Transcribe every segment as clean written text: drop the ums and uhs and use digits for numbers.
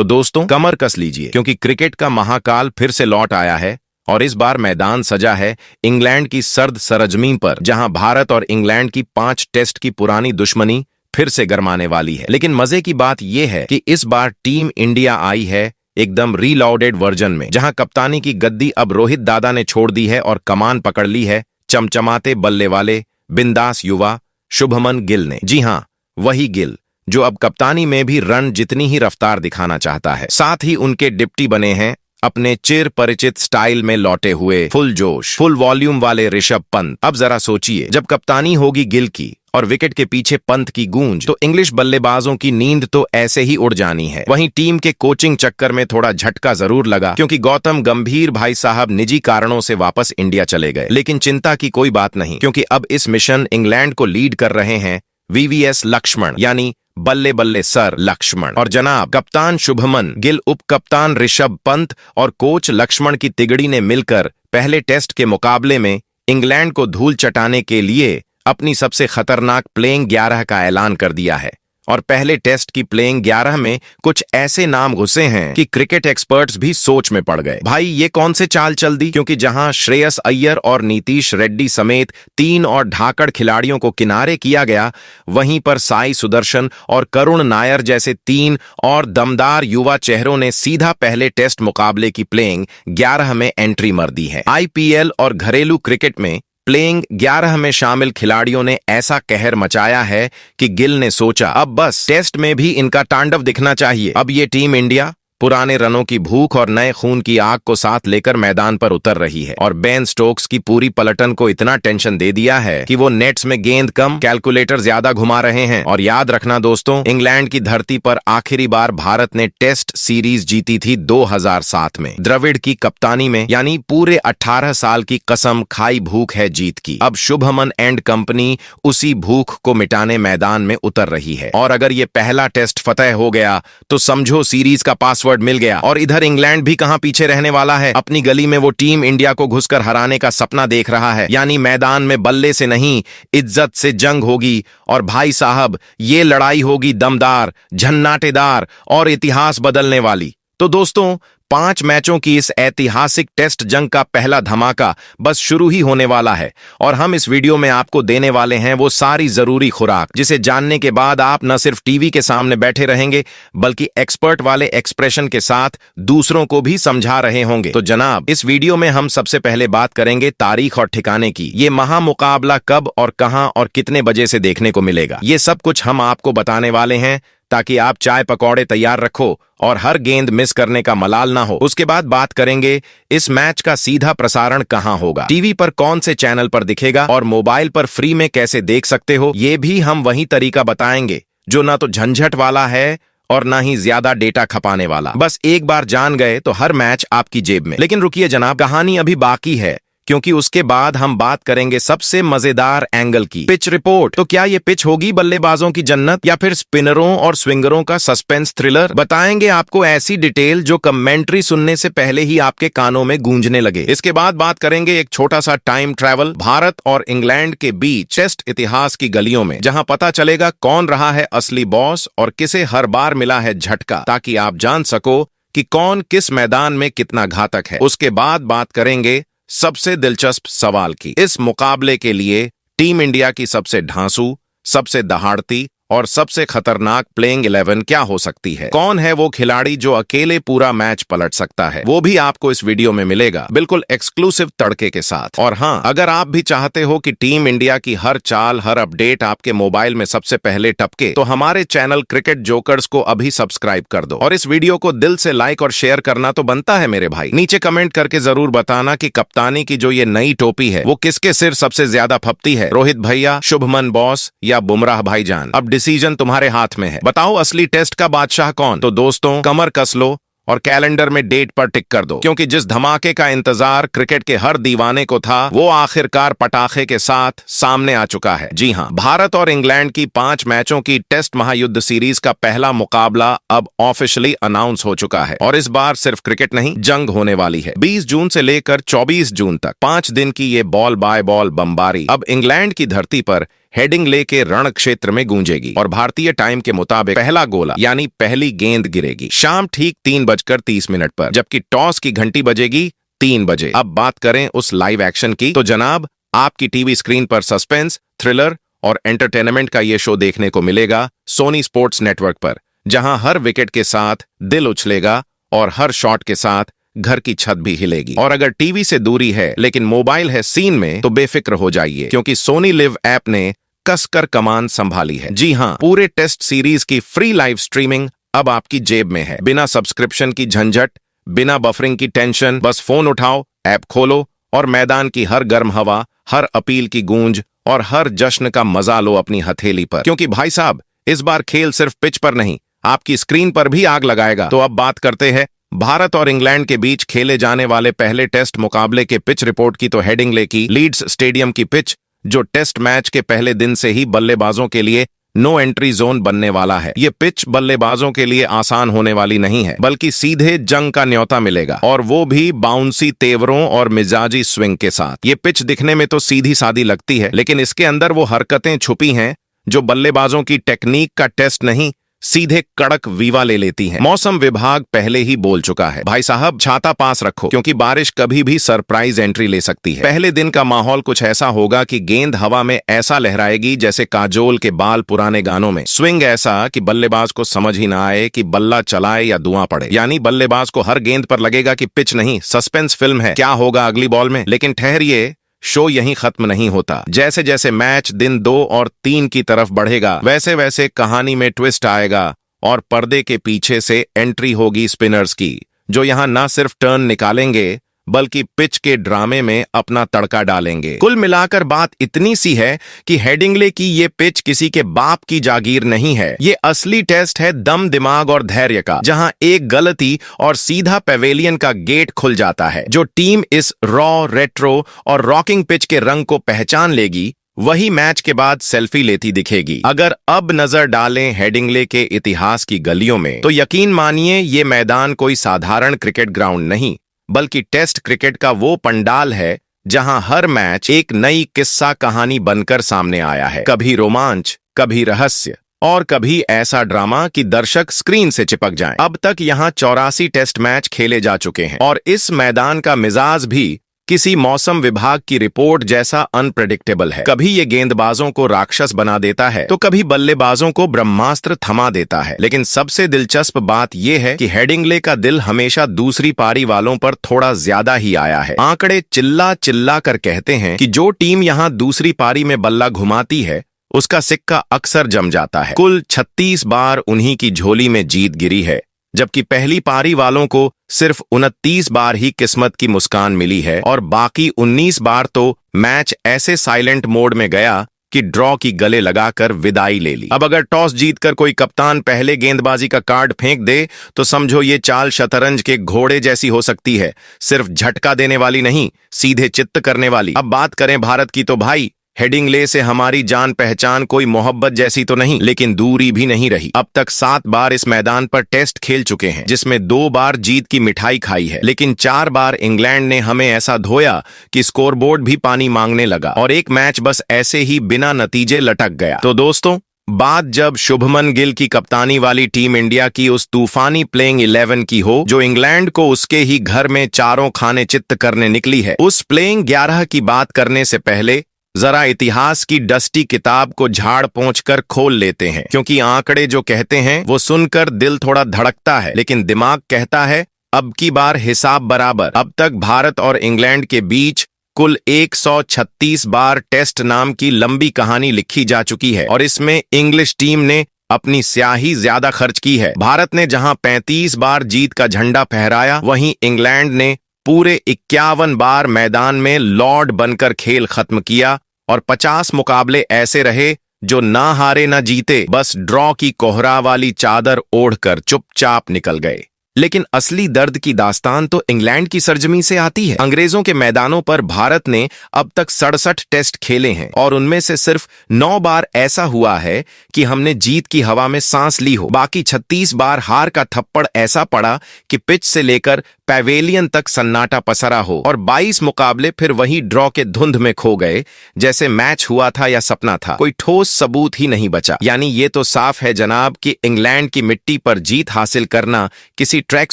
तो दोस्तों कमर कस लीजिए, क्योंकि क्रिकेट का महाकाल फिर से लौट आया है और इस बार मैदान सजा है इंग्लैंड की सर्द सरजमीन पर, जहां भारत और इंग्लैंड की 5 टेस्ट की पुरानी दुश्मनी फिर से गरमाने वाली है। लेकिन मजे की बात यह है कि इस बार टीम इंडिया आई है एकदम रीलॉडेड वर्जन में, जहां कप्तानी की गद्दी अब रोहित दादा ने छोड़ दी है और कमान पकड़ ली है चमचमाते बल्ले वाले बिंदास युवा शुभमन गिल ने। जी हां, वही गिल जो अब कप्तानी में भी रन जितनी ही रफ्तार दिखाना चाहता है। साथ ही उनके डिप्टी बने हैं अपने चिर परिचित स्टाइल में लौटे हुए फुल जोश फुल वॉल्यूम वाले ऋषभ पंत। अब जरा सोचिए, जब कप्तानी होगी गिल की और विकेट के पीछे पंत की गूंज, तो इंग्लिश बल्लेबाजों की नींद तो ऐसे ही उड़ जानी है। वहीं टीम के कोचिंग चक्कर में थोड़ा झटका जरूर लगा, क्योंकि गौतम गंभीर भाई साहब निजी कारणों से वापस इंडिया चले गए। लेकिन चिंता की कोई बात नहीं, क्योंकि अब इस मिशन इंग्लैंड को लीड कर रहे हैं वीवीएस लक्ष्मण, यानी बल्ले बल्ले सर लक्ष्मण, और जनाब कप्तान शुभमन गिल, उप कप्तान ऋषभ पंत और कोच लक्ष्मण की तिगड़ी ने मिलकर पहले टेस्ट के मुकाबले में इंग्लैंड को धूल चटाने के लिए अपनी सबसे खतरनाक प्लेइंग 11 का ऐलान कर दिया है। और पहले टेस्ट की प्लेइंग 11 में कुछ ऐसे नाम घुसे हैं कि क्रिकेट एक्सपर्ट्स भी सोच में पड़ गए। भाई ये कौन से चाल चल दी, क्योंकि जहां श्रेयस अय्यर और नीतीश रेड्डी समेत 3 और ढाकड़ खिलाड़ियों को किनारे किया गया, वहीं पर साई सुदर्शन और करुण नायर जैसे 3 और दमदार युवा चेहरों ने सीधा पहले टेस्ट मुकाबले की प्लेइंग 11 में एंट्री मार दी है। आईपीएल और घरेलू क्रिकेट में प्लेइंग 11 में शामिल खिलाड़ियों ने ऐसा कहर मचाया है कि गिल ने सोचा अब बस टेस्ट में भी इनका तांडव दिखना चाहिए। अब ये टीम इंडिया पुराने रनों की भूख और नए खून की आग को साथ लेकर मैदान पर उतर रही है। और बेन स्टोक्स की पूरी पलटन को इतना टेंशन दे दिया है कि वो नेट्स में गेंद कम कैलकुलेटर ज्यादा घुमा रहे हैं। और याद रखना दोस्तों, इंग्लैंड की धरती पर आखिरी बार भारत ने टेस्ट सीरीज जीती थी 2007 में, द्रविड़ की कप्तानी में, यानी पूरे 18 साल की कसम खाई भूख है जीत की। अब शुभमन एंड कंपनी उसी भूख को मिटाने मैदान में उतर रही है। और अगर ये पहला टेस्ट फतेह हो गया तो समझो सीरीज का पासवर्ड मिल गया। और इधर इंग्लैंड भी कहां पीछे रहने वाला है, अपनी गली में वो टीम इंडिया को घुसकर हराने का सपना देख रहा है। यानी मैदान में बल्ले से नहीं इज्जत से जंग होगी। और भाई साहब ये लड़ाई होगी दमदार, झन्नाटेदार और इतिहास बदलने वाली। तो दोस्तों 5 मैचों की इस ऐतिहासिक टेस्ट जंग का पहला धमाका बस शुरू ही होने वाला है। और हम इस वीडियो में आपको देने वाले हैं वो सारी जरूरी खुराक, जिसे जानने के बाद आप न सिर्फ टीवी के सामने बैठे रहेंगे, बल्कि एक्सपर्ट वाले एक्सप्रेशन के साथ दूसरों को भी समझा रहे होंगे। तो जनाब, इस वीडियो में हम सबसे पहले बात करेंगे तारीख और ठिकाने की। ये महामुकाबला कब और कहां और कितने बजे से देखने को मिलेगा, ये सब कुछ हम आपको बताने वाले हैं, ताकि आप चाय पकौड़े तैयार रखो और हर गेंद मिस करने का मलाल ना हो। उसके बाद बात करेंगे इस मैच का सीधा प्रसारण कहां होगा, टीवी पर कौन से चैनल पर दिखेगा और मोबाइल पर फ्री में कैसे देख सकते हो। ये भी हम वही तरीका बताएंगे जो ना तो झंझट वाला है और ना ही ज्यादा डेटा खपाने वाला। बस एक बार जान गए तो हर मैच आपकी जेब में। लेकिन रुकिए जनाब, कहानी अभी बाकी है, क्योंकि उसके बाद हम बात करेंगे सबसे मजेदार एंगल की, पिच रिपोर्ट। तो क्या ये पिच होगी बल्लेबाजों की जन्नत या फिर स्पिनरों और स्विंगरों का सस्पेंस थ्रिलर। बताएंगे आपको ऐसी डिटेल जो कमेंट्री सुनने से पहले ही आपके कानों में गूंजने लगे। इसके बाद बात करेंगे एक छोटा सा टाइम ट्रैवल भारत और इंग्लैंड के बीच टेस्ट इतिहास की गलियों में, जहां पता चलेगा कौन रहा है असली बॉस और किसे हर बार मिला है झटका, ताकि आप जान सको कि कौन किस मैदान में कितना घातक है। उसके बाद बात करेंगे सबसे दिलचस्प सवाल की, इस मुकाबले के लिए टीम इंडिया की सबसे ढांसू, सबसे दहाड़ती और सबसे खतरनाक प्लेइंग 11 क्या हो सकती है। कौन है वो खिलाड़ी जो अकेले पूरा मैच पलट सकता है, वो भी आपको इस वीडियो में मिलेगा, बिल्कुल एक्सक्लूसिव तड़के के साथ। और हाँ, अगर आप भी चाहते हो कि टीम इंडिया की हर चाल हर अपडेट आपके मोबाइल में सबसे पहले टपके, तो हमारे चैनल क्रिकेट जोकर्स को अभी सब्सक्राइब कर दो। और इस वीडियो को दिल से लाइक और शेयर करना तो बनता है मेरे भाई। नीचे कमेंट करके जरूर बताना कि कप्तानी की जो ये नई टोपी है वो किसके सिर सबसे ज्यादा फपती है, रोहित भैया, शुभमन बॉस या बुमराह भाईजान। अब डिसीजन तुम्हारे हाथ में है। बताओ असली टेस्ट का बादशाह कौन। तो दोस्तों कमर कस लो और कैलेंडर में डेट पर टिक कर दो, क्योंकि जिस धमाके का इंतजार क्रिकेट के हर दीवाने को था, वो आखिरकार पटाखे के साथ सामने आ चुका है। जी हां, भारत और इंग्लैंड की 5 मैचों की टेस्ट महायुद्ध सीरीज का पहला मुकाबला अब ऑफिशियली अनाउंस हो चुका है। और इस बार सिर्फ क्रिकेट नहीं, जंग होने वाली है। 20 जून से लेकर 24 जून तक 5 दिन की ये बॉल बाय बॉल बमबारी अब इंग्लैंड की धरती पर हेडिंग्ले के रण क्षेत्र में गूंजेगी और भारतीय टाइम के मुताबिक पहला गोला यानी पहली गेंद गिरेगी शाम ठीक 3:30 पर, जबकि टॉस की घंटी बजेगी 3 बजे। अब बात करें उस लाइव एक्शन की, तो जनाब आपकी टीवी स्क्रीन पर सस्पेंस, थ्रिलर और एंटरटेनमेंट का ये शो देखने को मिलेगा सोनी स्पोर्ट्स नेटवर्क पर, जहां हर विकेट के साथ दिल उछलेगा और हर शॉट के साथ घर की छत भी हिलेगी। और अगर टीवी से दूरी है लेकिन मोबाइल है सीन में, तो बेफिक्र हो जाइए, क्योंकि सोनी लिव ऐप ने कसकर कमान संभाली है। जी हां, पूरे टेस्ट सीरीज की फ्री लाइव स्ट्रीमिंग अब आपकी जेब में है, बिना सब्सक्रिप्शन की झंझट, बिना बफरिंग की टेंशन। बस फोन उठाओ, ऐप खोलो और मैदान की हर गर्म हवा, हर अपील की गूंज और हर जश्न का मजा लो अपनी हथेली पर, क्योंकि भाई साहब इस बार खेल सिर्फ पिच पर नहीं, आपकी स्क्रीन पर भी आग लगाएगा। तो अब बात करते हैं भारत और इंग्लैंड के बीच खेले जाने वाले पहले टेस्ट मुकाबले के पिच रिपोर्ट की। तो हेडिंग्ले की लीड्स स्टेडियम की पिच, जो टेस्ट मैच के पहले दिन से ही बल्लेबाजों के लिए नो एंट्री जोन बनने वाला है। ये पिच बल्लेबाजों के लिए आसान होने वाली नहीं है, बल्कि सीधे जंग का न्योता मिलेगा, और वो भी बाउंसी तेवरों और मिजाजी स्विंग के साथ। ये पिच दिखने में तो सीधी सादी लगती है, लेकिन इसके अंदर वो हरकतें छुपी हैं जो बल्लेबाजों की टेक्निक का टेस्ट नहीं, सीधे कड़क वीवा ले लेती हैं। मौसम विभाग पहले ही बोल चुका है, भाई साहब छाता पास रखो, क्योंकि बारिश कभी भी सरप्राइज एंट्री ले सकती है। पहले दिन का माहौल कुछ ऐसा होगा कि गेंद हवा में ऐसा लहराएगी जैसे काजोल के बाल पुराने गानों में। स्विंग ऐसा कि बल्लेबाज को समझ ही ना आए कि बल्ला चलाए या धुआं पड़े। यानी बल्लेबाज को हर गेंद पर लगेगा कि पिच नहीं, सस्पेंस फिल्म है, क्या होगा अगली बॉल में। लेकिन ठहरिए, शो यहीं खत्म नहीं होता। जैसे जैसे मैच दिन 2 और 3 की तरफ बढ़ेगा, वैसे वैसे कहानी में ट्विस्ट आएगा और पर्दे के पीछे से एंट्री होगी स्पिनर्स की, जो यहां ना सिर्फ टर्न निकालेंगे बल्कि पिच के ड्रामे में अपना तड़का डालेंगे। कुल मिलाकर बात इतनी सी है कि हेडिंग्ले की ये पिच किसी के बाप की जागीर नहीं है। ये असली टेस्ट है दम, दिमाग और धैर्य का, जहां एक गलती और सीधा पेवेलियन का गेट खुल जाता है। जो टीम इस रॉ, रेट्रो और रॉकिंग पिच के रंग को पहचान लेगी, वही मैच के बाद सेल्फी लेती दिखेगी। अगर अब नजर डालें हेडिंग्ले के इतिहास की गलियों में, तो यकीन मानिए ये मैदान कोई साधारण क्रिकेट ग्राउंड नहीं, बल्कि टेस्ट क्रिकेट का वो पंडाल है जहां हर मैच एक नई किस्सा कहानी बनकर सामने आया है। कभी रोमांच, कभी रहस्य और कभी ऐसा ड्रामा कि दर्शक स्क्रीन से चिपक जाएं। अब तक यहां 84 टेस्ट मैच खेले जा चुके हैं और इस मैदान का मिजाज भी किसी मौसम विभाग की रिपोर्ट जैसा अनप्रेडिक्टेबल है। कभी ये गेंदबाजों को राक्षस बना देता है, तो कभी बल्लेबाजों को ब्रह्मास्त्र थमा देता है। लेकिन सबसे दिलचस्प बात यह है कि हेडिंग्ले का दिल हमेशा दूसरी पारी वालों पर थोड़ा ज्यादा ही आया है। आंकड़े चिल्ला चिल्ला कर कहते हैं कि जो टीम यहां दूसरी पारी में बल्ला घुमाती है, उसका सिक्का अक्सर जम जाता है। कुल 36 बार उन्हीं की झोली में जीत गिरी है, जबकि पहली पारी वालों को सिर्फ 29 बार ही किस्मत की मुस्कान मिली है और बाकी 19 बार तो मैच ऐसे साइलेंट मोड में गया कि ड्रॉ की गले लगाकर विदाई ले ली। अब अगर टॉस जीतकर कोई कप्तान पहले गेंदबाजी का कार्ड फेंक दे, तो समझो ये चाल शतरंज के घोड़े जैसी हो सकती है, सिर्फ झटका देने वाली नहीं, सीधे चित्त करने वाली। अब बात करें भारत की, तो भाई हेडिंग्ले से हमारी जान पहचान कोई मोहब्बत जैसी तो नहीं, लेकिन दूरी भी नहीं रही। अब तक 7 बार इस मैदान पर टेस्ट खेल चुके हैं, जिसमें 2 बार जीत की मिठाई खाई है, लेकिन 4 बार इंग्लैंड ने हमें ऐसा धोया कि स्कोरबोर्ड भी पानी मांगने लगा और एक मैच बस ऐसे ही बिना नतीजे लटक गया। तो दोस्तों, बात जब शुभमन गिल की कप्तानी वाली टीम इंडिया की उस तूफानी प्लेइंग 11 की हो, जो इंग्लैंड को उसके ही घर में चारों खाने चित्त करने निकली है, उस प्लेइंग 11 की बात करने से पहले जरा इतिहास की डस्टी किताब को झाड़ पोंछ कर खोल लेते हैं, क्योंकि आंकड़े जो कहते हैं वो सुनकर दिल थोड़ा धड़कता है, लेकिन दिमाग कहता है अब की बार हिसाब बराबर। अब तक भारत और इंग्लैंड के बीच कुल 136 बार टेस्ट नाम की लंबी कहानी लिखी जा चुकी है और इसमें इंग्लिश टीम ने अपनी स्याही ज्यादा खर्च की है। भारत ने जहां 35 बार जीत का झंडा फहराया, वहीं इंग्लैंड ने पूरे 51 बार मैदान में लॉर्ड बनकर खेल खत्म किया और 50 मुकाबले ऐसे रहे जो ना हारे ना जीते, बस ड्रॉ की कोहरा वाली चादर ओढ़कर चुपचाप निकल गए। लेकिन असली दर्द की दास्तान तो इंग्लैंड की सरजमी से आती है। अंग्रेजों के मैदानों पर भारत ने अब तक 67 टेस्ट खेले हैं और उनमें से सिर्फ 9 बार ऐसा हुआ है कि हमने जीत की हवा में सांस ली हो। बाकी 36 बार हार का थप्पड़ ऐसा पड़ा कि पिच से लेकर पैवेलियन तक सन्नाटा पसरा हो और 22 मुकाबले फिर वही ड्रॉ के धुंध में खो गए, जैसे मैच हुआ था या सपना था। कोई ठोस सबूत ही नहीं बचा। यानी ये तो साफ है जनाब कि इंग्लैंड की मिट्टी पर जीत हासिल करना किसी ट्रैक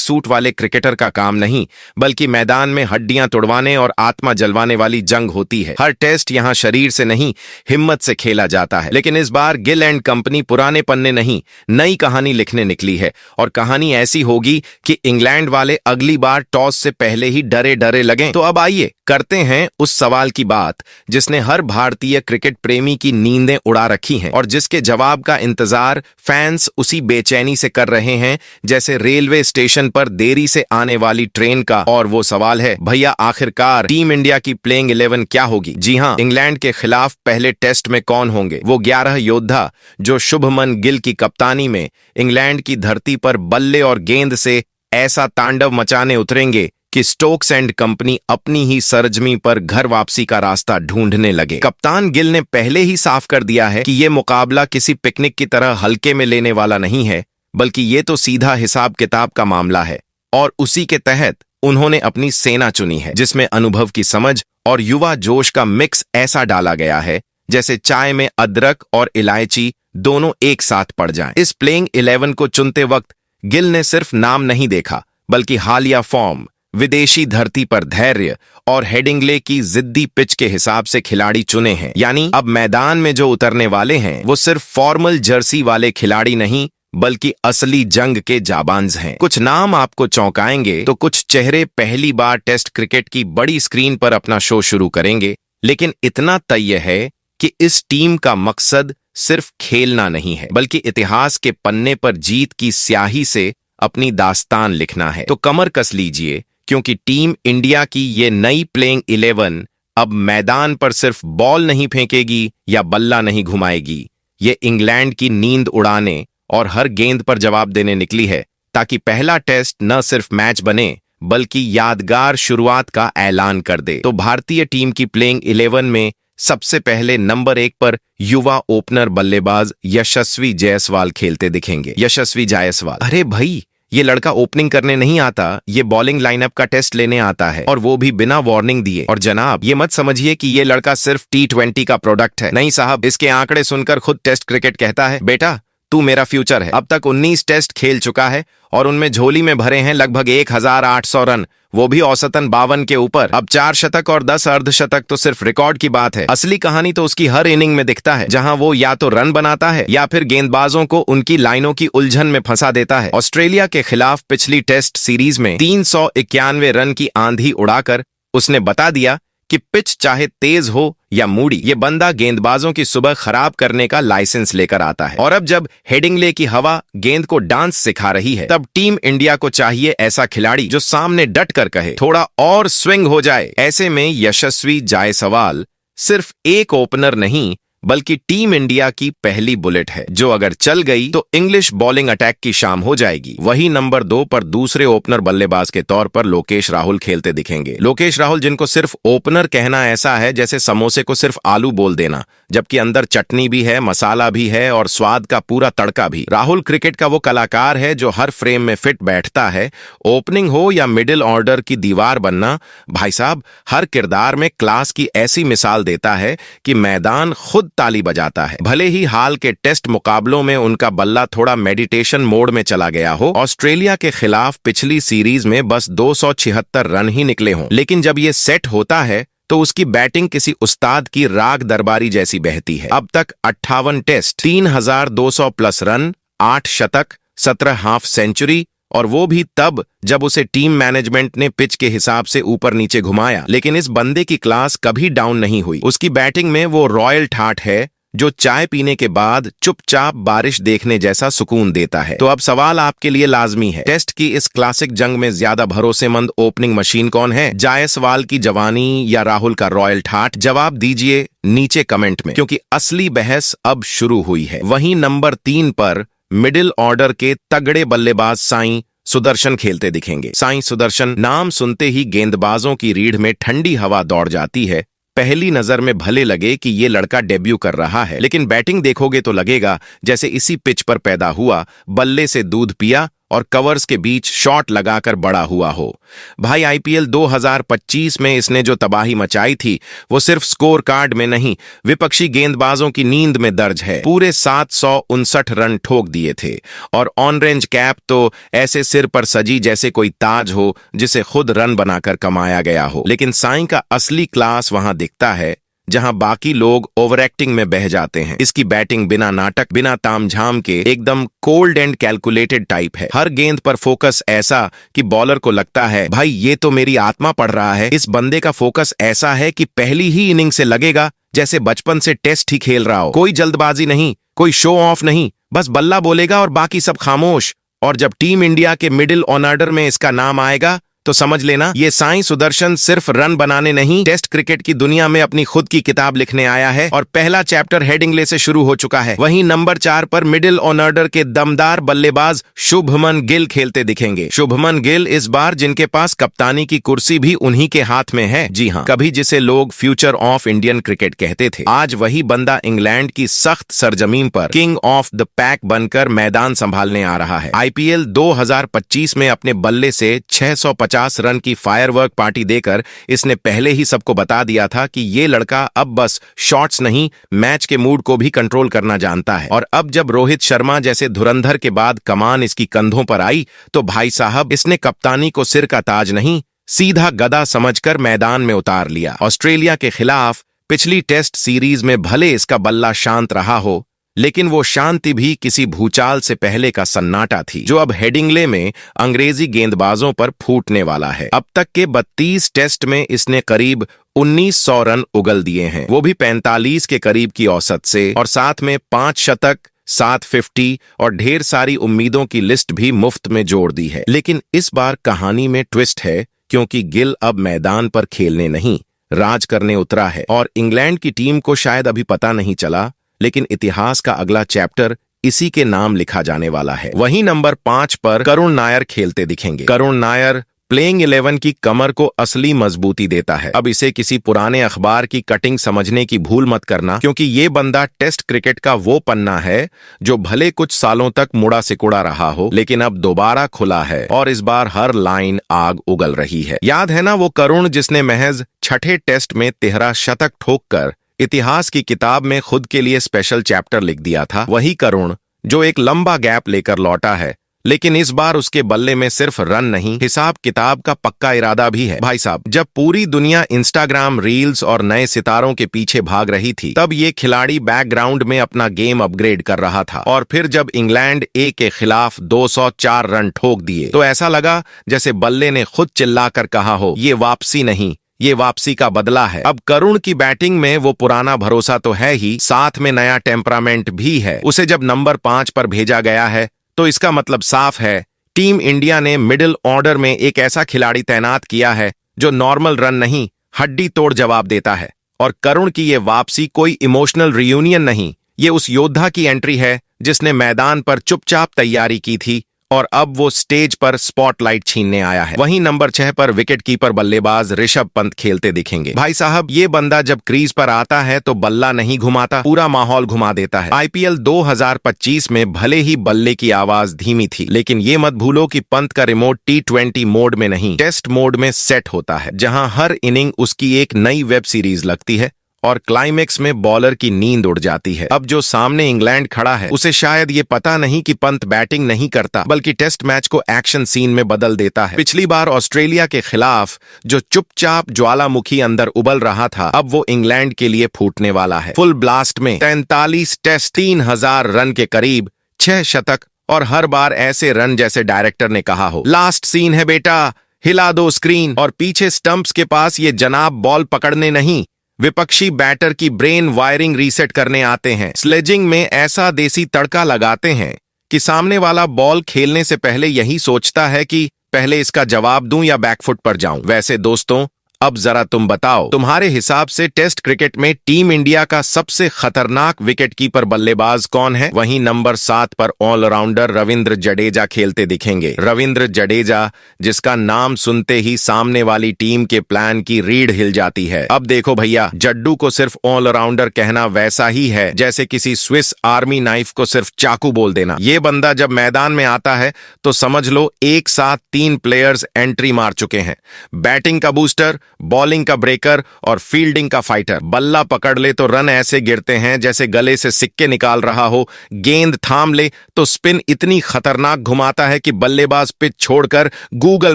सूट वाले क्रिकेटर का काम नहीं, बल्कि मैदान में हड्डियां तोड़वाने और आत्मा जलवाने वाली जंग होती है। हर टेस्ट यहां शरीर से नहीं, हिम्मत से खेला जाता है। लेकिन इस बार गिल एंड कंपनी पुराने पन्ने नहीं, नई कहानी लिखने निकली है और कहानी ऐसी होगी कि इंग्लैंड वाले अगली बार टॉस से पहले ही डरे डरे लगें। तो अब आइए करते हैं उस सवाल की बात जिसने हर भारतीय क्रिकेट प्रेमी की नींदें उड़ा रखी हैं और जिसके जवाब का इंतजार फैंस उसी बेचैनी से कर रहे हैं जैसे रेलवे स्टेशन पर देरी से आने वाली ट्रेन का। और वो सवाल है, भैया आखिरकार टीम इंडिया की प्लेइंग 11 क्या होगी? जी हां, इंग्लैंड के खिलाफ पहले टेस्ट में कौन होंगे? वो 11 योद्धा जो शुभमन गिल की कप्तानी में इंग्लैंड की धरती पर बल्ले और गेंद से ऐसा तांडव मचाने उतरेंगे कि स्टोक्स एंड कंपनी अपनी ही सरजमी पर घर वापसी का रास्ता ढूंढने लगे। कप्तान गिल ने पहले ही साफ कर दिया है कि यह मुकाबला किसी पिकनिक की तरह हल्के में लेने वाला नहीं है, बल्कि ये तो सीधा हिसाब किताब का मामला है। और उसी के तहत उन्होंने अपनी सेना चुनी है जिसमें अनुभव की समझ और युवा जोश का मिक्स ऐसा डाला गया है जैसे चाय में अदरक और इलायची दोनों एक साथ पड़ जाएं। इस प्लेइंग 11 को चुनते वक्त गिल ने सिर्फ नाम नहीं देखा, बल्कि हालिया फॉर्म, विदेशी धरती पर धैर्य और हेडिंग्ले की जिद्दी पिच के हिसाब से खिलाड़ी चुने हैं। यानी अब मैदान में जो उतरने वाले हैं वो सिर्फ फॉर्मल जर्सी वाले खिलाड़ी नहीं, बल्कि असली जंग के जाबांज हैं। कुछ नाम आपको चौंकाएंगे तो कुछ चेहरे पहली बार टेस्ट क्रिकेट की बड़ी स्क्रीन पर अपना शो शुरू करेंगे। लेकिन इतना तय है कि इस टीम का मकसद सिर्फ खेलना नहीं है, बल्कि इतिहास के पन्ने पर जीत की स्याही से अपनी दास्तान लिखना है। तो कमर कस लीजिए, क्योंकि टीम इंडिया की ये नई प्लेइंग 11 अब मैदान पर सिर्फ बॉल नहीं फेंकेगी या बल्ला नहीं घुमाएगी। ये इंग्लैंड की नींद उड़ाने और हर गेंद पर जवाब देने निकली है, ताकि पहला टेस्ट न सिर्फ मैच बने बल्कि यादगार शुरुआत का ऐलान कर दे। तो भारतीय टीम की प्लेइंग 11 में सबसे पहले नंबर 1 पर युवा ओपनर बल्लेबाज यशस्वी जायसवाल खेलते दिखेंगे। यशस्वी जायसवाल, अरे भाई, ये लड़का ओपनिंग करने नहीं आता, ये बॉलिंग लाइनअप का टेस्ट लेने आता है, और वो भी बिना वार्निंग दिए। और जनाब, ये मत समझिए कि ये लड़का सिर्फ T20 का प्रोडक्ट है। नहीं साहब, इसके आंकड़े सुनकर खुद टेस्ट क्रिकेट कहता है, बेटा तू मेरा फ्यूचर है। अब तक 19 टेस्ट खेल चुका है और उनमें झोली में भरे हैं लगभग 1800 रन, वो भी औसतन 52 के ऊपर। अब 4 शतक और 10 अर्धशतक तो सिर्फ रिकॉर्ड की बात है। असली कहानी तो उसकी हर इनिंग में दिखता है, जहां वो या तो रन बनाता है या फिर गेंदबाजों को उनकी लाइनों की उलझन में फंसा देता है। ऑस्ट्रेलिया के खिलाफ पिछली टेस्ट सीरीज में 391 रन की आंधी उड़ाकर उसने बता दिया कि पिच चाहे तेज हो या मूडी, ये बंदा गेंदबाजों की सुबह खराब करने का लाइसेंस लेकर आता है। और अब जब हेडिंग्ले की हवा गेंद को डांस सिखा रही है, तब टीम इंडिया को चाहिए ऐसा खिलाड़ी जो सामने डट कर कहे, थोड़ा और स्विंग हो जाए। ऐसे में यशस्वी जायसवाल सिर्फ एक ओपनर नहीं, बल्कि टीम इंडिया की पहली बुलेट है, जो अगर चल गई तो इंग्लिश बॉलिंग अटैक की शाम हो जाएगी। वही नंबर 2 पर दूसरे ओपनर बल्लेबाज के तौर पर लोकेश राहुल खेलते दिखेंगे। लोकेश राहुल, जिनको सिर्फ ओपनर कहना ऐसा है जैसे समोसे को सिर्फ आलू बोल देना, जबकि अंदर चटनी भी है, मसाला भी है और स्वाद का पूरा तड़का भी। राहुल क्रिकेट का वो कलाकार है जो हर फ्रेम में फिट बैठता है। ओपनिंग हो या मिडिल ऑर्डर की दीवार बनना, भाई साहब हर किरदार में क्लास की ऐसी मिसाल देता है कि मैदान खुद ताली बजाता है। भले ही हाल के टेस्ट मुकाबलों में उनका बल्ला थोड़ा मेडिटेशन मोड में चला गया हो, ऑस्ट्रेलिया के खिलाफ पिछली सीरीज में बस 276 रन ही निकले हों, लेकिन जब ये सेट होता है तो उसकी बैटिंग किसी उस्ताद की राग दरबारी जैसी बहती है। अब तक 58 टेस्ट, 3200 प्लस रन, 8 शतक, 17 हाफ सेंचुरी, और वो भी तब जब उसे टीम मैनेजमेंट ने पिच के हिसाब से ऊपर नीचे घुमाया। लेकिन इस बंदे की क्लास कभी डाउन नहीं हुई। उसकी बैटिंग में वो रॉयल ठाठ है जो चाय पीने के बाद चुपचाप बारिश देखने जैसा सुकून देता है। तो अब सवाल आपके लिए लाजमी है, टेस्ट की इस क्लासिक जंग में ज्यादा भरोसेमंद ओपनिंग मशीन कौन है? जायसवाल की जवानी या राहुल का रॉयल ठाठ? जवाब दीजिए नीचे कमेंट में, क्योंकि असली बहस अब शुरू हुई है। वहीं नंबर 3 पर मिडिल ऑर्डर के तगड़े बल्लेबाज साईं सुदर्शन खेलते दिखेंगे। साई सुदर्शन नाम सुनते ही गेंदबाजों की रीढ़ में ठंडी हवा दौड़ जाती है। पहली नजर में भले लगे कि ये लड़का डेब्यू कर रहा है, लेकिन बैटिंग देखोगे तो लगेगा जैसे इसी पिच पर पैदा हुआ, बल्ले से दूध पिया और कवर्स के बीच शॉट लगाकर बड़ा हुआ हो। भाई आईपीएल 2025 में इसने जो तबाही मचाई थी वो सिर्फ स्कोर कार्ड में नहीं, विपक्षी गेंदबाजों की नींद में दर्ज है। पूरे 759 रन ठोक दिए थे और ऑन रेंज कैप तो ऐसे सिर पर सजी जैसे कोई ताज हो जिसे खुद रन बनाकर कमाया गया हो। लेकिन साईं का असली क्लास वहां दिखता है जहां बाकी लोग ओवर एक्टिंग में बह जाते हैं। इसकी बैटिंग बिना नाटक, बिना तामझाम के एकदम कोल्ड एंड कैलकुलेटेड टाइप है। हर गेंद पर फोकस ऐसा कि बॉलर को लगता है भाई ये तो मेरी आत्मा पढ़ रहा है। इस बंदे का फोकस ऐसा है कि पहली ही इनिंग से लगेगा जैसे बचपन से टेस्ट ही खेल रहा हो। कोई जल्दबाजी नहीं, कोई शो ऑफ नहीं, बस बल्ला बोलेगा और बाकी सब खामोश। और जब टीम इंडिया के मिडिल ऑर्डर में इसका नाम आएगा तो समझ लेना ये साईं सुदर्शन सिर्फ रन बनाने नहीं, टेस्ट क्रिकेट की दुनिया में अपनी खुद की किताब लिखने आया है। और पहला चैप्टर हेडिंग्ले से शुरू हो चुका है। वहीं नंबर 4 पर मिडिल ऑर्डर के दमदार बल्लेबाज शुभमन गिल खेलते दिखेंगे। शुभमन गिल इस बार जिनके पास कप्तानी की कुर्सी भी उन्हीं के हाथ में है। जी हाँ, कभी जिसे लोग फ्यूचर ऑफ इंडियन क्रिकेट कहते थे, आज वही बंदा इंग्लैंड की सख्त सरजमीन पर किंग ऑफ द पैक बनकर मैदान संभालने आ रहा है। आईपीएल 2025 में अपने बल्ले से 650 रन की फायरवर्क पार्टी देकर इसने पहले ही सबको बता दिया था कि ये लड़का अब बस शॉट्स नहीं, मैच के मूड को भी कंट्रोल करना जानता है। और अब जब रोहित शर्मा जैसे धुरंधर के बाद कमान इसकी कंधों पर आई तो भाई साहब इसने कप्तानी को सिर का ताज नहीं, सीधा गदा समझकर मैदान में उतार लिया। ऑस्ट्रेलिया के खिलाफ पिछली टेस्ट सीरीज में भले इसका बल्ला शांत रहा हो, लेकिन वो शांति भी किसी भूचाल से पहले का सन्नाटा थी जो अब हेडिंग्ले में अंग्रेजी गेंदबाजों पर फूटने वाला है। अब तक के 32 टेस्ट में इसने करीब 1900 रन उगल दिए हैं, वो भी 45 के करीब की औसत से, और साथ में 5 शतक, 750 और ढेर सारी उम्मीदों की लिस्ट भी मुफ्त में जोड़ दी है। लेकिन इस बार कहानी में ट्विस्ट है, क्योंकि गिल अब मैदान पर खेलने नहीं, राज करने उतरा है। और इंग्लैंड की टीम को शायद अभी पता नहीं चला, लेकिन इतिहास का अगला चैप्टर इसी के नाम लिखा जाने वाला है। वहीं नंबर 5 पर करुण नायर खेलते दिखेंगे। करुण नायर प्लेइंग 11 की कमर को असली मजबूती देता है। अब इसे किसी पुराने अखबार की कटिंग समझने की भूल मत करना, क्योंकि ये बंदा टेस्ट क्रिकेट का वो पन्ना है जो भले कुछ सालों तक मुड़ा सिकुड़ा रहा हो, लेकिन अब दोबारा खुला है और इस बार हर लाइन आग उगल रही है। याद है ना वो करुण जिसने महज 6ठे टेस्ट में 13 शतक ठोककर इतिहास की किताब में खुद के लिए स्पेशल चैप्टर लिख दिया था? वही करुण जो एक लंबा गैप लेकर लौटा है, लेकिन इस बार उसके बल्ले में सिर्फ रन नहीं, हिसाब किताब का पक्का इरादा भी है। भाई साहब, जब पूरी दुनिया इंस्टाग्राम रील्स और नए सितारों के पीछे भाग रही थी, तब ये खिलाड़ी बैकग्राउंड में अपना गेम अपग्रेड कर रहा था। और फिर जब इंग्लैंड ए के खिलाफ 204 रन ठोक दिए तो ऐसा लगा जैसे बल्ले ने खुद चिल्लाकर कहा हो, ये वापसी नहीं, ये वापसी का बदला है। अब करुण की बैटिंग में वो पुराना भरोसा तो है ही, साथ में नया टेम्परामेंट भी है। उसे जब नंबर 5 पर भेजा गया है तो इसका मतलब साफ है, टीम इंडिया ने मिडिल ऑर्डर में एक ऐसा खिलाड़ी तैनात किया है जो नॉर्मल रन नहीं, हड्डी तोड़ जवाब देता है। और करुण की ये वापसी कोई इमोशनल रियूनियन नहीं, ये उस योद्धा की एंट्री है जिसने मैदान पर चुपचाप तैयारी की थी और अब वो स्टेज पर स्पॉटलाइट छीनने आया है। वहीं नंबर 6 पर विकेट कीपर बल्लेबाज ऋषभ पंत खेलते दिखेंगे। भाई साहब, ये बंदा जब क्रीज पर आता है तो बल्ला नहीं घुमाता, पूरा माहौल घुमा देता है। आईपीएल 2025 में भले ही बल्ले की आवाज धीमी थी, लेकिन ये मत भूलो कि पंत का रिमोट T20 मोड में नहीं, टेस्ट मोड में सेट होता है, जहां हर इनिंग उसकी एक नई वेब सीरीज लगती है और क्लाइमेक्स में बॉलर की नींद उड़ जाती है। अब जो सामने इंग्लैंड खड़ा है उसे शायद ये पता नहीं कि पंत बैटिंग नहीं करता, बल्कि टेस्ट मैच को एक्शन सीन में बदल देता है। पिछली बार ऑस्ट्रेलिया के खिलाफ जो चुपचाप ज्वालामुखी अंदर उबल रहा था, अब वो इंग्लैंड के लिए फूटने वाला है। फुल ब्लास्ट में 43 टेस्ट, 3000 रन के करीब, 6 शतक और हर बार ऐसे रन जैसे डायरेक्टर ने कहा हो, लास्ट सीन है बेटा, हिला दो स्क्रीन। और पीछे स्टंप्स के पास ये जनाब बॉल पकड़ने नहीं, विपक्षी बैटर की ब्रेन वायरिंग रीसेट करने आते हैं। स्लेजिंग में ऐसा देसी तड़का लगाते हैं कि सामने वाला बॉल खेलने से पहले यही सोचता है कि पहले इसका जवाब दूं या बैकफुट पर जाऊं। वैसे दोस्तों, अब जरा तुम बताओ, तुम्हारे हिसाब से टेस्ट क्रिकेट में टीम इंडिया का सबसे खतरनाक विकेटकीपर बल्लेबाज कौन है? वहीं नंबर 7 पर ऑलराउंडर रविंद्र जडेजा खेलते दिखेंगे। रविंद्र जडेजा, जिसका नाम सुनते ही सामने वाली टीम के प्लान की रीढ़ हिल जाती है। अब देखो भैया, जड्डू को सिर्फ ऑलराउंडर कहना वैसा ही है जैसे किसी स्विस आर्मी नाइफ को सिर्फ चाकू बोल देना। ये बंदा जब मैदान में आता है तो समझ लो एक साथ 3 प्लेयर्स एंट्री मार चुके हैं। बैटिंग का बूस्टर, बॉलिंग का ब्रेकर और फील्डिंग का फाइटर। बल्ला पकड़ ले तो रन ऐसे गिरते हैं जैसे गले से सिक्के निकाल रहा हो। गेंद थाम ले तो स्पिन इतनी खतरनाक घुमाता है कि बल्लेबाज पिच छोड़कर गूगल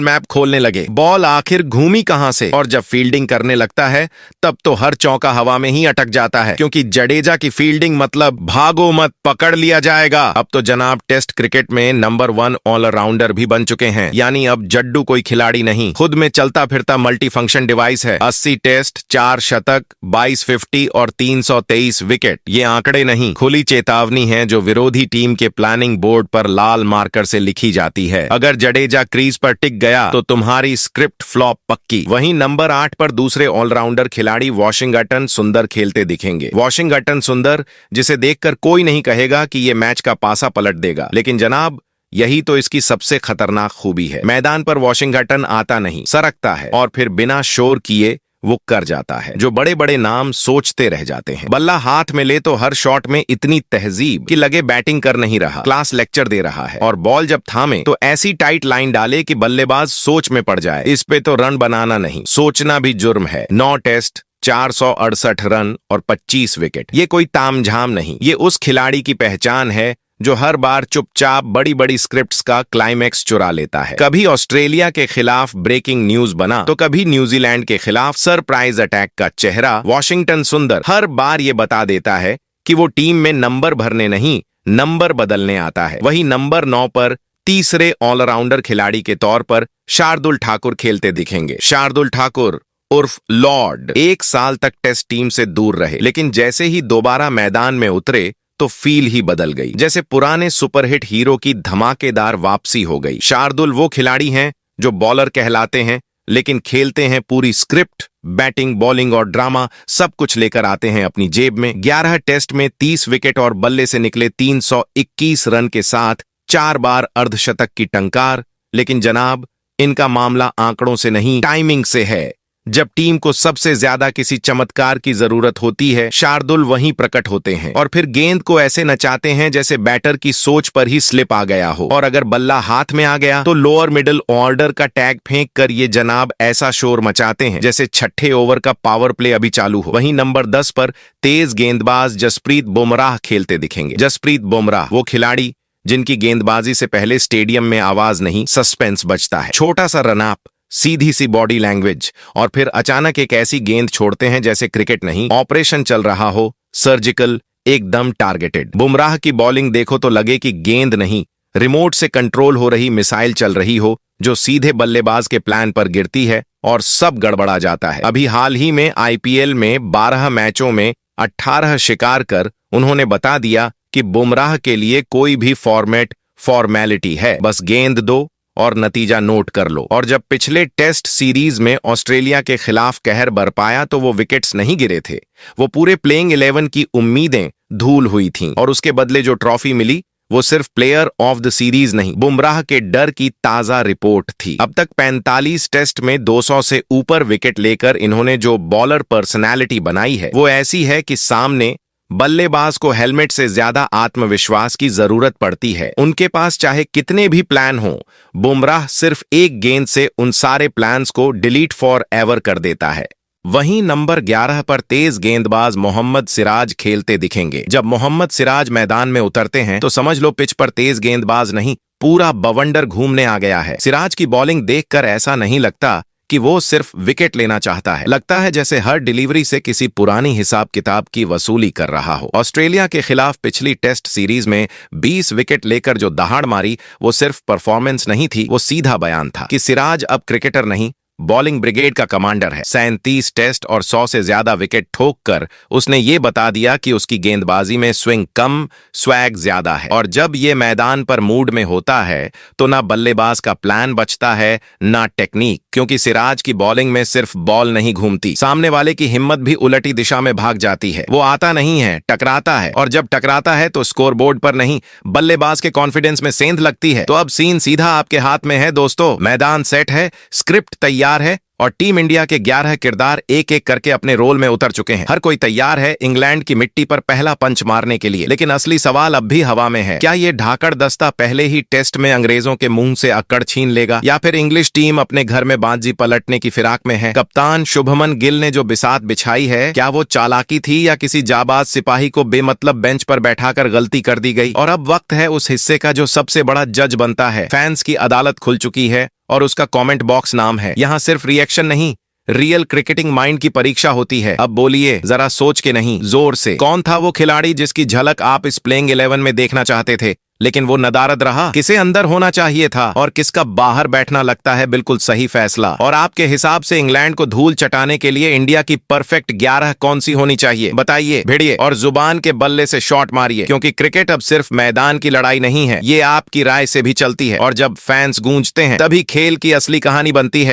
मैप खोलने लगे, बॉल आखिर घूमी कहां से। और जब फील्डिंग करने लगता है तब तो हर चौका हवा में ही अटक जाता है, क्योंकि जडेजा की फील्डिंग मतलब भागो मत, पकड़ लिया जाएगा। अब तो जनाब टेस्ट क्रिकेट में नंबर 1 ऑलराउंडर भी बन चुके हैं, यानी अब जड्डू कोई खिलाड़ी नहीं, खुद में चलता फिरता मल्टी फंक्शन डिवाइस है। 80 टेस्ट, 4 शतक, 22 50 और 323 विकेट, ये आंकड़े नहीं, खुली चेतावनी है जो विरोधी टीम के प्लानिंग बोर्ड पर लाल मार्कर से लिखी जाती है। अगर जडेजा क्रीज पर टिक गया तो तुम्हारी स्क्रिप्ट फ्लॉप पक्की। वहीं नंबर 8 पर दूसरे ऑलराउंडर खिलाड़ी वॉशिंगटन सुंदर खेलते दिखेंगे। वॉशिंगटन सुंदर, जिसे देखकर कोई नहीं कहेगा कि ये मैच का पासा पलट देगा, लेकिन जनाब यही तो इसकी सबसे खतरनाक खूबी है। मैदान पर वॉशिंगटन आता नहीं, सरकता है और फिर बिना शोर किए वो कर जाता है जो बड़े बड़े नाम सोचते रह जाते हैं। बल्ला हाथ में ले तो हर शॉट में इतनी तहजीब कि लगे बैटिंग कर नहीं रहा, क्लास लेक्चर दे रहा है। और बॉल जब थामे तो ऐसी टाइट लाइन डाले कि बल्लेबाज सोच में पड़ जाए। इस पे तो रन बनाना नहीं, सोचना भी जुर्म है। 9 टेस्ट, 468 रन और 25 विकेट, ये कोई तामझाम नहीं, ये उस खिलाड़ी की पहचान है जो हर बार चुपचाप बड़ी बड़ी स्क्रिप्ट्स का क्लाइमैक्स चुरा लेता है। कभी ऑस्ट्रेलिया के खिलाफ ब्रेकिंग न्यूज बना तो कभी न्यूजीलैंड के खिलाफ सरप्राइज अटैक का चेहरा। वॉशिंगटन सुंदर हर बार ये बता देता है कि वो टीम में नंबर भरने नहीं, नंबर बदलने आता है। वही नंबर 9 पर तीसरे ऑलराउंडर खिलाड़ी के तौर पर शार्दुल ठाकुर खेलते दिखेंगे। शार्दुल ठाकुर उर्फ लॉर्ड 1 साल तक टेस्ट टीम से दूर रहे, लेकिन जैसे ही दोबारा मैदान में उतरे तो फील ही बदल गई, जैसे पुराने सुपरहिट हीरो की धमाकेदार वापसी हो गई। शार्दुल वो खिलाड़ी हैं जो बॉलर कहलाते हैं लेकिन खेलते हैं पूरी स्क्रिप्ट, बैटिंग, बॉलिंग और ड्रामा सब कुछ लेकर आते हैं अपनी जेब में। 11 टेस्ट में 30 विकेट और बल्ले से निकले 321 रन के साथ 4 बार अर्धशतक की टंकार। लेकिन जनाब इनका मामला आंकड़ों से नहीं, टाइमिंग से है। जब टीम को सबसे ज्यादा किसी चमत्कार की जरूरत होती है, शार्दुल वहीं प्रकट होते हैं और फिर गेंद को ऐसे नचाते हैं जैसे बैटर की सोच पर ही स्लिप आ गया हो। और अगर बल्ला हाथ में आ गया तो लोअर मिडिल ऑर्डर का टैग फेंक कर ये जनाब ऐसा शोर मचाते हैं जैसे 6ठे ओवर का पावर प्ले अभी चालू हो। वहीं नंबर 10 पर तेज गेंदबाज जसप्रीत बुमराह खेलते दिखेंगे। जसप्रीत बुमराह वो खिलाड़ी जिनकी गेंदबाजी से पहले स्टेडियम में आवाज नहीं, सस्पेंस बजता है। छोटा सा रनअप, सीधी सी बॉडी लैंग्वेज और फिर अचानक एक ऐसी गेंद छोड़ते हैं जैसे क्रिकेट नहीं, ऑपरेशन चल रहा हो, सर्जिकल, एकदम टारगेटेड। बुमराह की बॉलिंग देखो तो लगे कि गेंद नहीं, रिमोट से कंट्रोल हो रही मिसाइल चल रही हो जो सीधे बल्लेबाज के प्लान पर गिरती है और सब गड़बड़ा जाता है। अभी हाल ही में आईपीएल में 12 मैचों में 18 शिकार कर उन्होंने बता दिया कि बुमराह के लिए कोई भी फॉर्मेट फॉर्मेलिटी है, बस गेंद दो और नतीजा नोट कर लो। और जब पिछले टेस्ट सीरीज में ऑस्ट्रेलिया के खिलाफ कहर बरपाया तो वो विकेट्स नहीं गिरे थे, वो पूरे प्लेइंग 11 की उम्मीदें धूल हुई थीं और उसके बदले जो ट्रॉफी मिली वो सिर्फ प्लेयर ऑफ द सीरीज नहीं, बुमराह के डर की ताजा रिपोर्ट थी। अब तक 45 टेस्ट में 200 से ऊपर विकेट लेकर इन्होंने जो बॉलर पर्सनैलिटी बनाई है वो ऐसी है कि सामने बल्लेबाज को हेलमेट से ज्यादा आत्मविश्वास की जरूरत पड़ती है। उनके पास चाहे कितने भी प्लान हो, बुमराह सिर्फ एक गेंद से उन सारे प्लान्स को डिलीट फॉर एवर कर देता है। वहीं नंबर 11 पर तेज गेंदबाज मोहम्मद सिराज खेलते दिखेंगे। जब मोहम्मद सिराज मैदान में उतरते हैं तो समझ लो पिच पर तेज गेंदबाज नहीं, पूरा बवंडर घूमने आ गया है। सिराज की बॉलिंग देखकर ऐसा नहीं लगता कि वो सिर्फ विकेट लेना चाहता है, लगता है जैसे हर डिलीवरी से किसी पुरानी हिसाब किताब की वसूली कर रहा हो। ऑस्ट्रेलिया के खिलाफ पिछली टेस्ट सीरीज में 20 विकेट लेकर जो दहाड़ मारी वो सिर्फ परफॉर्मेंस नहीं थी, वो सीधा बयान था कि सिराज अब क्रिकेटर नहीं बॉलिंग ब्रिगेड का कमांडर है। 37 टेस्ट और 100 से ज्यादा विकेट ठोककर उसने ये बता दिया कि उसकी गेंदबाजी में स्विंग कम, स्वैग ज्यादा है। और जब ये मैदान पर मूड में होता है तो ना बल्लेबाज का प्लान बचता है ना टेक्निक, क्योंकि सिराज की बॉलिंग में सिर्फ बॉल नहीं घूमती, सामने वाले की हिम्मत भी उलटी दिशा में भाग जाती है। वो आता नहीं है, टकराता है, और जब टकराता है तो स्कोरबोर्ड पर नहीं, बल्लेबाज के कॉन्फिडेंस में सेंध लगती है। तो अब सीन सीधा आपके हाथ में है दोस्तों। मैदान सेट है, स्क्रिप्ट तैयार है और टीम इंडिया के 11 किरदार एक एक करके अपने रोल में उतर चुके हैं। हर कोई तैयार है इंग्लैंड की मिट्टी पर पहला पंच मारने के लिए। लेकिन असली सवाल अब भी हवा में है। क्या ये ढाकड़ दस्ता पहले ही टेस्ट में अंग्रेजों के मुंह से अक्कड़ छीन लेगा, या फिर इंग्लिश टीम अपने घर में बाजी पलटने की फिराक में है? कप्तान शुभमन गिल ने जो बिसात बिछाई है, क्या वो चालाकी थी या किसी जाबाज सिपाही को बेमतलब बेंच पर बैठाकर गलती कर दी गई? और अब वक्त है उस हिस्से का जो सबसे बड़ा जज बनता है। फैंस की अदालत खुल चुकी है और उसका कमेंट बॉक्स नाम है। यहाँ सिर्फ रिएक्शन नहीं, रियल क्रिकेटिंग माइंड की परीक्षा होती है। अब बोलिए जरा सोच के नहीं, जोर से, कौन था वो खिलाड़ी जिसकी झलक आप इस प्लेइंग 11 में देखना चाहते थे लेकिन वो नदारद रहा? किसे अंदर होना चाहिए था और किसका बाहर बैठना लगता है बिल्कुल सही फैसला? और आपके हिसाब से इंग्लैंड को धूल चटाने के लिए इंडिया की परफेक्ट 11 कौन सी होनी चाहिए? बताइए, भिड़िए और जुबान के बल्ले से शॉट मारिए, क्योंकि क्रिकेट अब सिर्फ मैदान की लड़ाई नहीं है, ये आपकी राय से भी चलती है। और जब फैंस गूंजते हैं तभी खेल की असली कहानी बनती है।